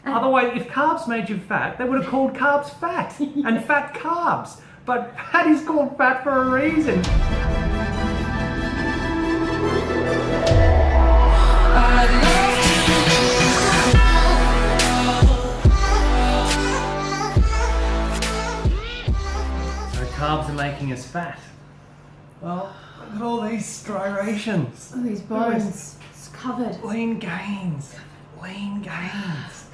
Otherwise, if carbs made you fat, they would have called carbs fat and fat carbs. But fat is called fat for a reason. So carbs are making us fat. Well, look at all these striations. Oh, these bones. It's covered. Lean gains. Lean gains.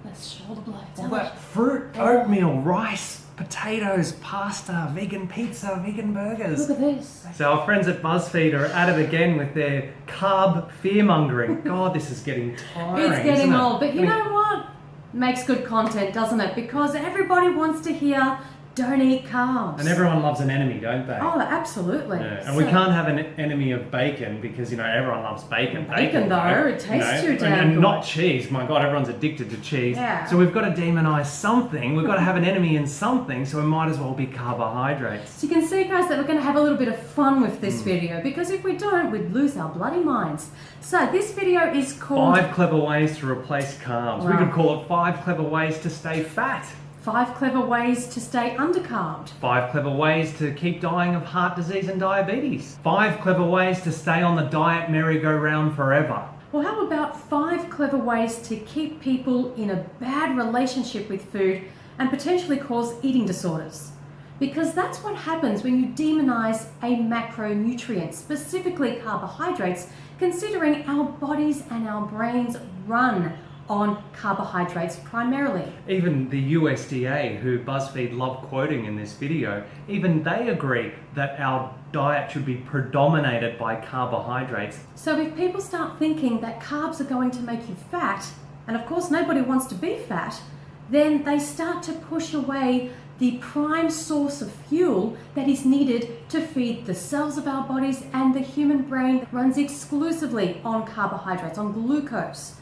That's shoulder blades. All that fruit, oatmeal, rice, potatoes, pasta, vegan pizza, vegan burgers. Look at this. So our friends at Buzzfeed are at it again with their carb fear-mongering. God, this is getting tiring, It's getting isn't it? old. But you know what? Makes good content, doesn't it? Because everybody wants to hear, don't eat carbs. And everyone loves an enemy, don't they? Oh, absolutely. Yeah. And we can't have an enemy of bacon because, you know, everyone loves bacon. Bacon, though, it tastes too damn and good. not cheese. My God, everyone's addicted to cheese. Yeah. So we've got to demonize something. We've got to have an enemy in something, so it might as well be carbohydrates. So you can see, guys, that we're going to have a little bit of fun with this video, because if we don't, we'd lose our bloody minds. So this video is called 5 clever ways to replace carbs. We Wow. could call it 5 clever ways to stay fat. 5 clever ways to stay undercarbed. 5 clever ways to keep dying of heart disease and diabetes. 5 clever ways to stay on the diet merry-go-round forever. Well, how about 5 clever ways to keep people in a bad relationship with food and potentially cause eating disorders? Because that's what happens when you demonize a macronutrient, specifically carbohydrates, considering our bodies and our brains run on carbohydrates primarily. Even the USDA, who Buzzfeed love quoting in this video, even they agree that our diet should be predominated by carbohydrates. So if people start thinking that carbs are going to make you fat, and of course nobody wants to be fat, then they start to push away the prime source of fuel that is needed to feed the cells of our bodies, and the human brain runs exclusively on carbohydrates, on glucose.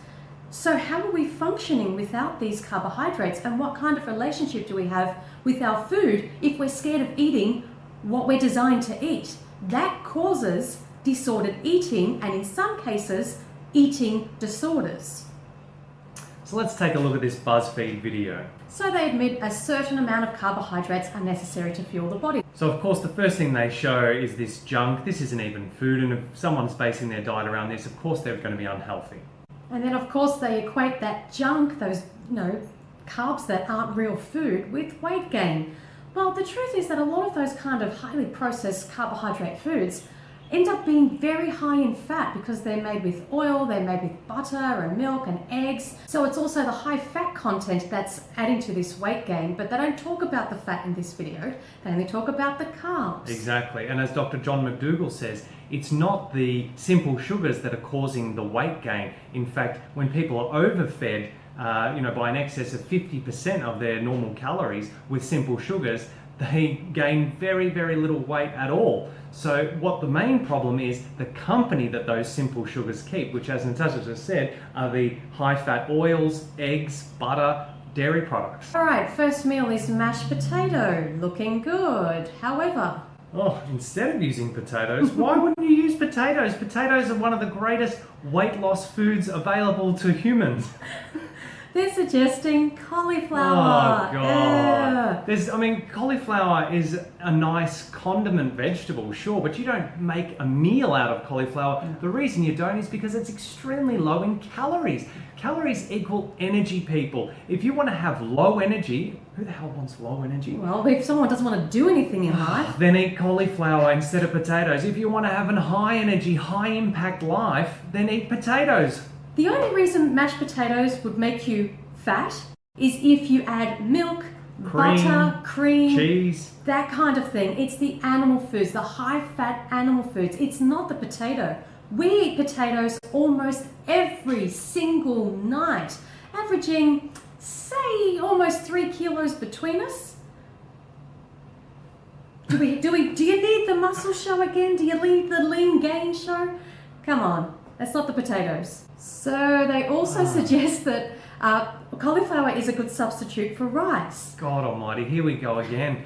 So how are we functioning without these carbohydrates, and what kind of relationship do we have with our food if we're scared of eating what we're designed to eat? That causes disordered eating, and in some cases, eating disorders. So let's take a look at this Buzzfeed video. So they admit a certain amount of carbohydrates are necessary to fuel the body. So of course the first thing they show is this junk. This isn't even food, and if someone's basing their diet around this, of course they're going to be unhealthy. And then of course they equate that junk, those, carbs that aren't real food, with weight gain. Well, the truth is that a lot of those kind of highly processed carbohydrate foods end up being very high in fat because they're made with oil, they're made with butter and milk and eggs. So it's also the high fat content that's adding to this weight gain, but they don't talk about the fat in this video. They only talk about the carbs. Exactly, and as Dr. John McDougall says, it's not the simple sugars that are causing the weight gain. In fact, when people are overfed, by an excess of 50% of their normal calories with simple sugars, they gain very, very little weight at all. So what the main problem is, the company that those simple sugars keep, which, as Natasha just said, are the high-fat oils, eggs, butter, dairy products. All right, first meal is mashed potato, looking good. However, instead of using potatoes, why wouldn't you use potatoes? Potatoes are one of the greatest weight loss foods available to humans. they're suggesting cauliflower. Oh God! Cauliflower is a nice condiment vegetable, sure, but you don't make a meal out of cauliflower. The reason you don't is because it's extremely low in calories. Calories equal energy, people. If you want to have low energy, who the hell wants low energy? Well, if someone doesn't want to do anything in life, then eat cauliflower instead of potatoes. If you want to have a high energy, high impact life, then eat potatoes. the only reason mashed potatoes would make you fat is if you add milk, butter, cream, cheese, that kind of thing. It's the animal foods, the high-fat animal foods. It's not the potato. We eat potatoes almost every single night, averaging, say, almost 3 kilos between us. Do you need the muscle show again? Do you need the lean gain show? Come on, that's not the potatoes. So they also suggest that cauliflower is a good substitute for rice. God almighty, here we go again.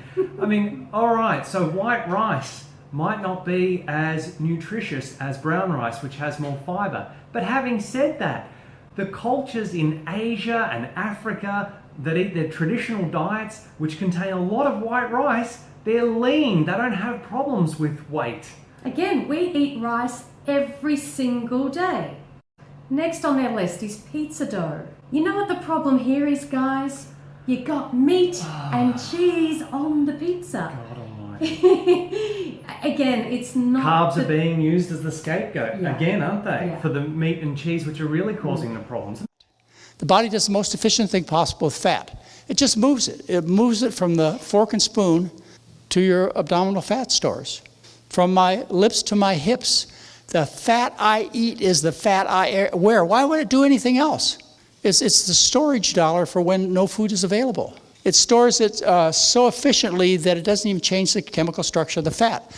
Alright, so white rice might not be as nutritious as brown rice, which has more fibre. But having said that, The cultures in Asia and Africa that eat their traditional diets, which contain a lot of white rice, they're lean, they don't have problems with weight. Again, we eat rice every single day. Next on their list is pizza dough. You know what the problem here is, guys? You got meat and cheese on the pizza. God almighty. Again, it's not... Carbs are being used as the scapegoat, again, aren't they? For the meat and cheese, which are really causing the problems. The body does the most efficient thing possible with fat. It just moves it. It moves it from the fork and spoon to your abdominal fat stores. From my lips to my hips, the fat I eat is the fat I wear. Why would it do anything else? It's the storage dollar for when no food is available. It stores it so efficiently that it doesn't even change the chemical structure of the fat.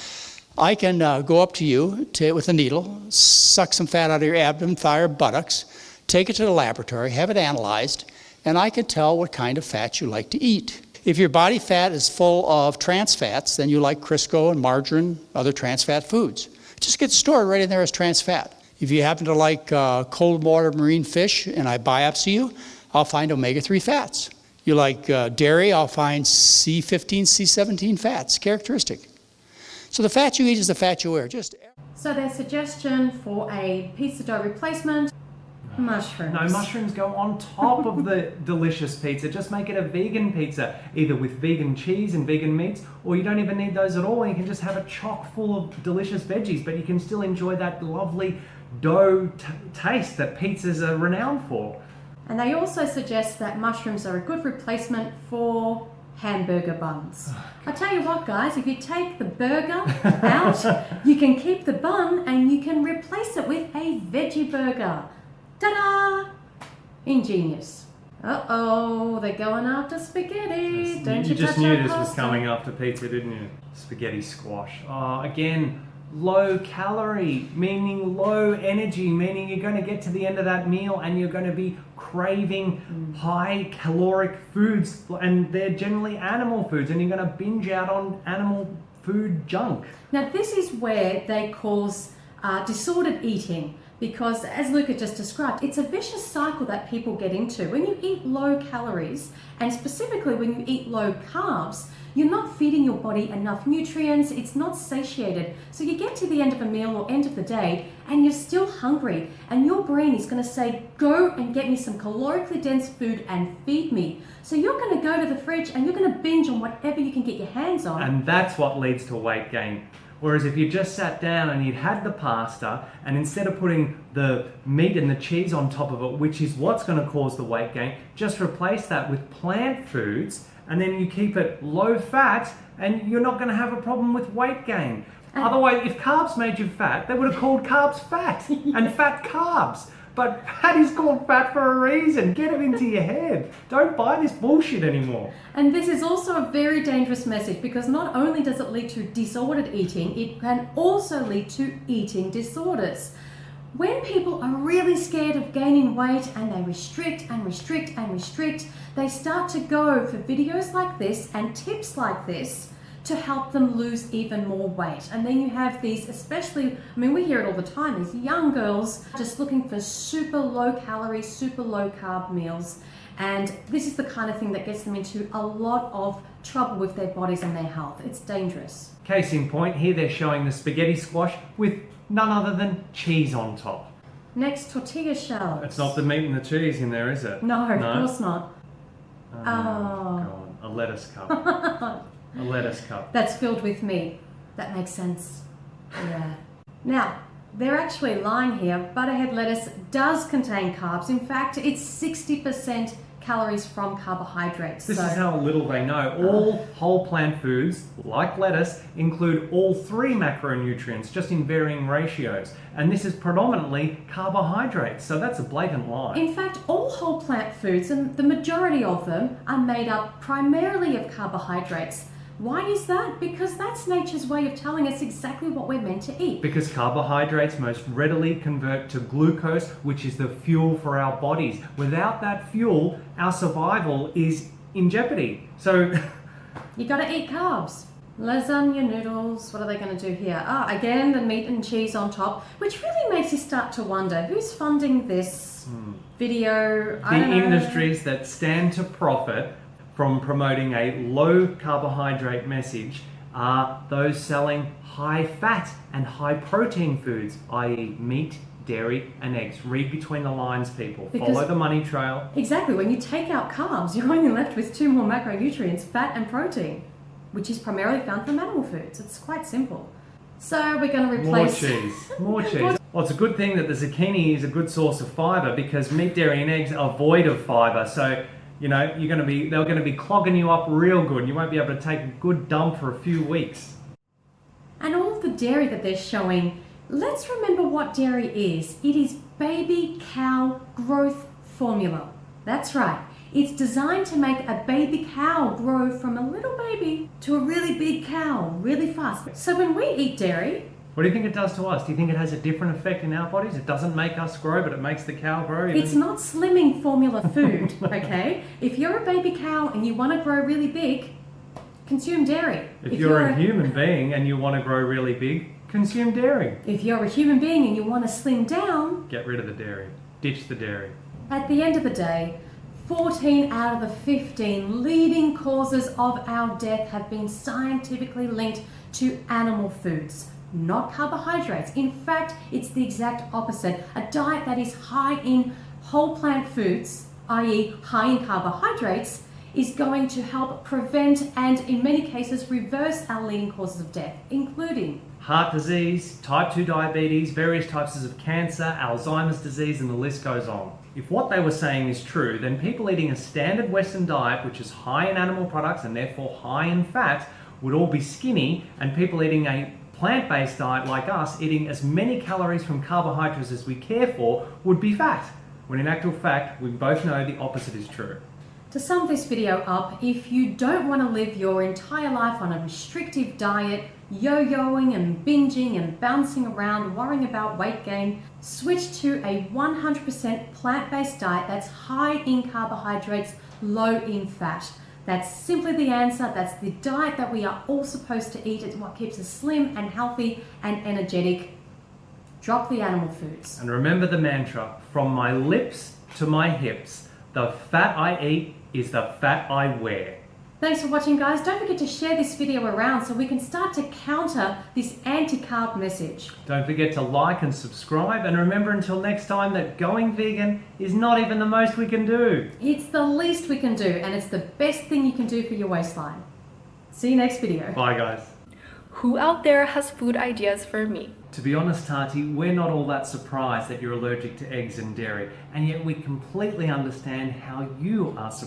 I can go up to you with a needle, suck some fat out of your abdomen, thigh, or buttocks, take it to the laboratory, have it analyzed, and I can tell what kind of fat you like to eat. If your body fat is full of trans fats, then you like Crisco and margarine, other trans fat foods. It just gets stored right in there as trans fat. If you happen to like cold water marine fish and I biopsy you, I'll find omega-3 fats. You like dairy, I'll find C15, C17 fats, characteristic. So the fat you eat is the fat you wear. So their suggestion for a pizza dough replacement, mushrooms. No, mushrooms go on top of the delicious pizza. Just make it a vegan pizza, either with vegan cheese and vegan meats, or you don't even need those at all. You can just have it chock full of delicious veggies, but you can still enjoy that lovely dough taste that pizzas are renowned for. And they also suggest that mushrooms are a good replacement for hamburger buns. I tell you what, guys, if you take the burger out, you can keep the bun and you can replace it with a veggie burger. Ta-da! Ingenious. Uh-oh, they're going after spaghetti. Don't you just touch knew our this was pasta. coming after pizza, didn't you? Spaghetti squash. Oh, again, low calorie, meaning low energy, meaning you're going to get to the end of that meal and you're going to be craving high caloric foods, and they're generally animal foods, and you're going to binge out on animal food junk. Now, this is where they cause disordered eating. Because as Luca just described, it's a vicious cycle that people get into. When you eat low calories, and specifically when you eat low carbs, you're not feeding your body enough nutrients, it's not satiated. So you get to the end of a meal or end of the day, and you're still hungry, and your brain is gonna say, go and get me some calorically dense food and feed me. So you're gonna go to the fridge and you're gonna binge on whatever you can get your hands on. And that's what leads to weight gain. Whereas if you just sat down and you'd had the pasta, and instead of putting the meat and the cheese on top of it, which is what's going to cause the weight gain, just replace that with plant foods, and then you keep it low fat, and you're not going to have a problem with weight gain. Otherwise, if carbs made you fat, they would have called carbs fat and fat carbs. But fat is called fat for a reason. Get it into your head. Don't buy this bullshit anymore. And this is also a very dangerous message, because not only does it lead to disordered eating, it can also lead to eating disorders. When people are really scared of gaining weight and they restrict and restrict and restrict, they start to go for videos like this and tips like this to help them lose even more weight. And then you have these, especially, I mean, we hear it all the time, these young girls just looking for super low calorie, super low carb meals. And this is the kind of thing that gets them into a lot of trouble with their bodies and their health. It's dangerous. Case in point, here they're showing the spaghetti squash with none other than cheese on top. Next, tortilla shells. It's not the meat and the cheese in there, is it? No, of course not. Oh, God. A lettuce cup. A lettuce cup. That's filled with meat. That makes sense. Yeah. Now, they're actually lying here. Butterhead lettuce does contain carbs. In fact, it's 60% calories from carbohydrates. This is how little they know. All whole plant foods, like lettuce, include all three macronutrients, just in varying ratios. And this is predominantly carbohydrates, so that's a blatant lie. In fact, all whole plant foods, and the majority of them, are made up primarily of carbohydrates. Why is that? Because that's nature's way of telling us exactly what we're meant to eat. Because carbohydrates most readily convert to glucose, which is the fuel for our bodies. Without that fuel, our survival is in jeopardy. So You gotta eat carbs. Lasagna noodles, what are they going to do here? Again, the meat and cheese on top, which really makes you start to wonder, who's funding this video? The industries that stand to profit from promoting a low carbohydrate message are those selling high fat and high protein foods, i.e. meat, dairy and eggs. Read between the lines, people. Follow the money trail. Exactly. When you take out carbs, you're only left with two more macronutrients, fat and protein, which is primarily found from animal foods. It's quite simple. So we're going to replace... More cheese. Well, it's a good thing that the zucchini is a good source of fibre, because meat, dairy and eggs are void of fibre. So, you know, they're going to be clogging you up real good. You won't be able to take a good dump for a few weeks. And all of the dairy that they're showing, let's remember what dairy is. It is baby cow growth formula. That's right. It's designed to make a baby cow grow from a little baby to a really big cow really fast. So when we eat dairy... What do you think it does to us? Do you think it has a different effect in our bodies? It doesn't make us grow, but it makes the cow grow? It's not slimming formula food, okay? If you're a baby cow and you want to grow really big, consume dairy. If you're a human being and you want to grow really big, consume dairy. If you're a human being and you want to slim down... Get rid of the dairy. Ditch the dairy. At the end of the day, 14 out of the 15 leading causes of our death have been scientifically linked to animal foods, not carbohydrates. In fact, it's the exact opposite. A diet that is high in whole plant foods, i.e. high in carbohydrates, is going to help prevent and in many cases reverse our leading causes of death, including heart disease, type 2 diabetes, various types of cancer, Alzheimer's disease, and the list goes on. If what they were saying is true, then people eating a standard Western diet, which is high in animal products and therefore high in fat, would all be skinny, and people eating a plant-based diet like us, eating as many calories from carbohydrates as we care for, would be fat. When in actual fact, we both know the opposite is true. To sum this video up, if you don't want to live your entire life on a restrictive diet, yo-yoing and binging and bouncing around, worrying about weight gain, switch to a 100% plant-based diet that's high in carbohydrates, low in fat. That's simply the answer. That's the diet that we are all supposed to eat. It's what keeps us slim and healthy and energetic. Drop the animal foods. And remember the mantra, from my lips to my hips, the fat I eat is the fat I wear. Thanks for watching, guys. Don't forget to share this video around so we can start to counter this anti-carb message. Don't forget to like and subscribe, and remember until next time that going vegan is not even the most we can do. It's the least we can do, and it's the best thing you can do for your waistline. See you next video. Bye, guys. Who out there has food ideas for me? To be honest, Tati, we're not all that surprised that you're allergic to eggs and dairy, and yet we completely understand how you are surprised